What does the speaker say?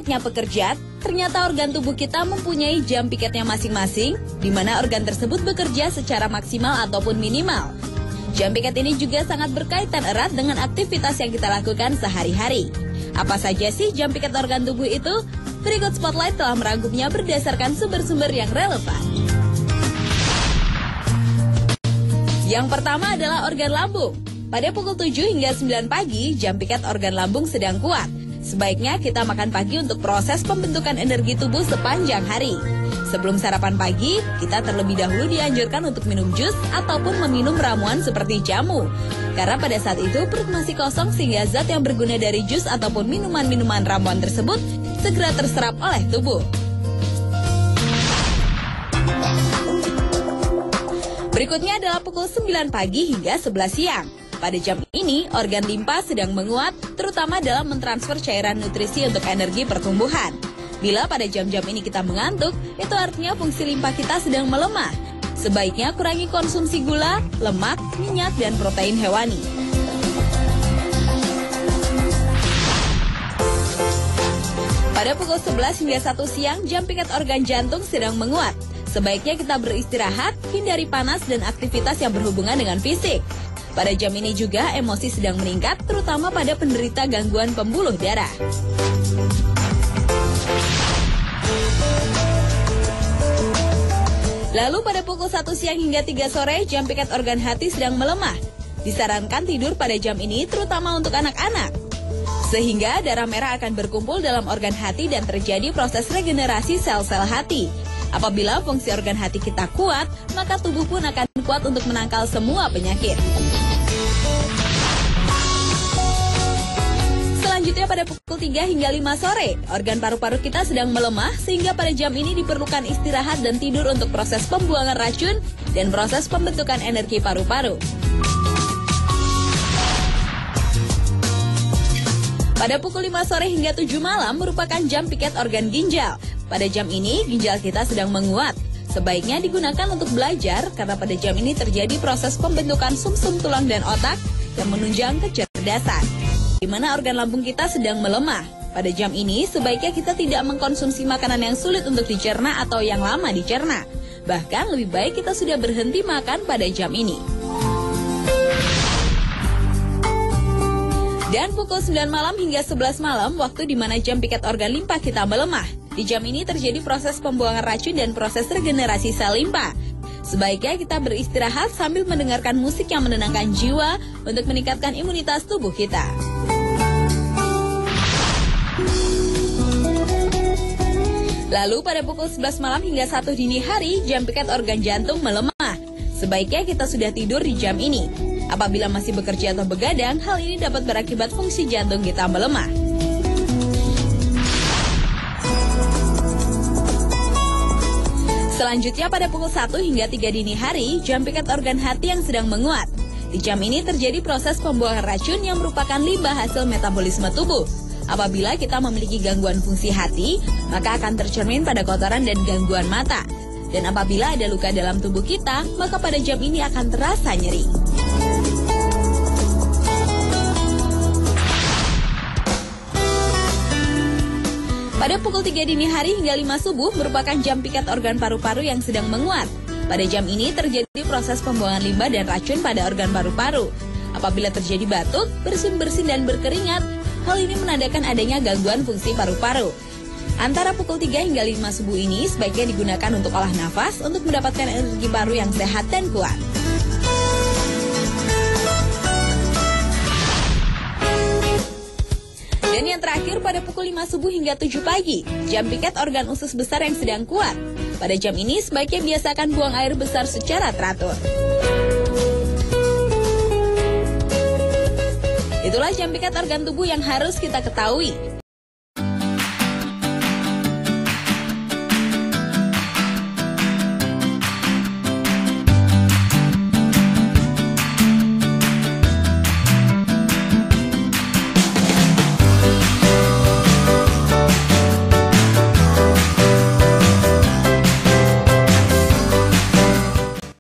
layaknya pekerja, ternyata organ tubuh kita mempunyai jam piketnya masing-masing, di mana organ tersebut bekerja secara maksimal ataupun minimal. Jam piket ini juga sangat berkaitan erat dengan aktivitas yang kita lakukan sehari-hari. Apa saja sih jam piket organ tubuh itu? Berikut Spotlight telah merangkumnya berdasarkan sumber-sumber yang relevan. Yang pertama adalah organ lambung. Pada pukul 7 hingga 9 pagi, jam piket organ lambung sedang kuat. Sebaiknya kita makan pagi untuk proses pembentukan energi tubuh sepanjang hari. Sebelum sarapan pagi, kita terlebih dahulu dianjurkan untuk minum jus ataupun meminum ramuan seperti jamu. Karena pada saat itu perut masih kosong sehingga zat yang berguna dari jus ataupun minuman-minuman ramuan tersebut segera terserap oleh tubuh. Berikutnya adalah pukul 9 pagi hingga 11 siang. Pada jam ini, organ limpa sedang menguat, terutama dalam mentransfer cairan nutrisi untuk energi pertumbuhan. Bila pada jam-jam ini kita mengantuk, itu artinya fungsi limpa kita sedang melemah. Sebaiknya kurangi konsumsi gula, lemak, minyak, dan protein hewani. Pada pukul 11 hingga 1 siang, jam piket organ jantung sedang menguat. Sebaiknya kita beristirahat, hindari panas dan aktivitas yang berhubungan dengan fisik. Pada jam ini juga emosi sedang meningkat, terutama pada penderita gangguan pembuluh darah. Lalu pada pukul 1 siang hingga 3 sore, jam piket organ hati sedang melemah. Disarankan tidur pada jam ini, terutama untuk anak-anak. Sehingga darah merah akan berkumpul dalam organ hati dan terjadi proses regenerasi sel-sel hati. Apabila fungsi organ hati kita kuat, maka tubuh pun akan kuat untuk menangkal semua penyakit. Selanjutnya pada pukul 3 hingga 5 sore, organ paru-paru kita sedang melemah sehingga pada jam ini diperlukan istirahat dan tidur untuk proses pembuangan racun dan proses pembentukan energi paru-paru. Pada pukul 5 sore hingga 7 malam merupakan jam piket organ ginjal. Pada jam ini, ginjal kita sedang menguat. Sebaiknya digunakan untuk belajar karena pada jam ini terjadi proses pembentukan sumsum tulang dan otak yang menunjang kecerdasan. Di mana organ lambung kita sedang melemah. Pada jam ini, sebaiknya kita tidak mengkonsumsi makanan yang sulit untuk dicerna atau yang lama dicerna. Bahkan lebih baik kita sudah berhenti makan pada jam ini. Dan pukul 9 malam hingga 11 malam, waktu di mana jam piket organ limpa kita melemah. Di jam ini terjadi proses pembuangan racun dan proses regenerasi sel limpa. Sebaiknya kita beristirahat sambil mendengarkan musik yang menenangkan jiwa untuk meningkatkan imunitas tubuh kita. Lalu pada pukul 11 malam hingga 1 dini hari, jam piket organ jantung melemah. Sebaiknya kita sudah tidur di jam ini. Apabila masih bekerja atau begadang, hal ini dapat berakibat fungsi jantung kita melemah. Selanjutnya pada pukul 1 hingga 3 dini hari, jam piket organ hati yang sedang menguat. Di jam ini terjadi proses pembuangan racun yang merupakan limbah hasil metabolisme tubuh. Apabila kita memiliki gangguan fungsi hati, maka akan tercermin pada kotoran dan gangguan mata. Dan apabila ada luka dalam tubuh kita, maka pada jam ini akan terasa nyeri. Pada pukul 3 dini hari hingga 5 subuh merupakan jam piket organ paru-paru yang sedang menguat. Pada jam ini terjadi proses pembuangan limbah dan racun pada organ paru-paru. Apabila terjadi batuk, bersin-bersin dan berkeringat, hal ini menandakan adanya gangguan fungsi paru-paru. Antara pukul 3 hingga 5 subuh ini sebaiknya digunakan untuk olah nafas untuk mendapatkan energi paru yang sehat dan kuat. Dan yang terakhir pada pukul 5 subuh hingga 7 pagi, jam piket organ usus besar yang sedang kuat. Pada jam ini sebaiknya biasakan buang air besar secara teratur. Itulah jam piket organ tubuh yang harus kita ketahui.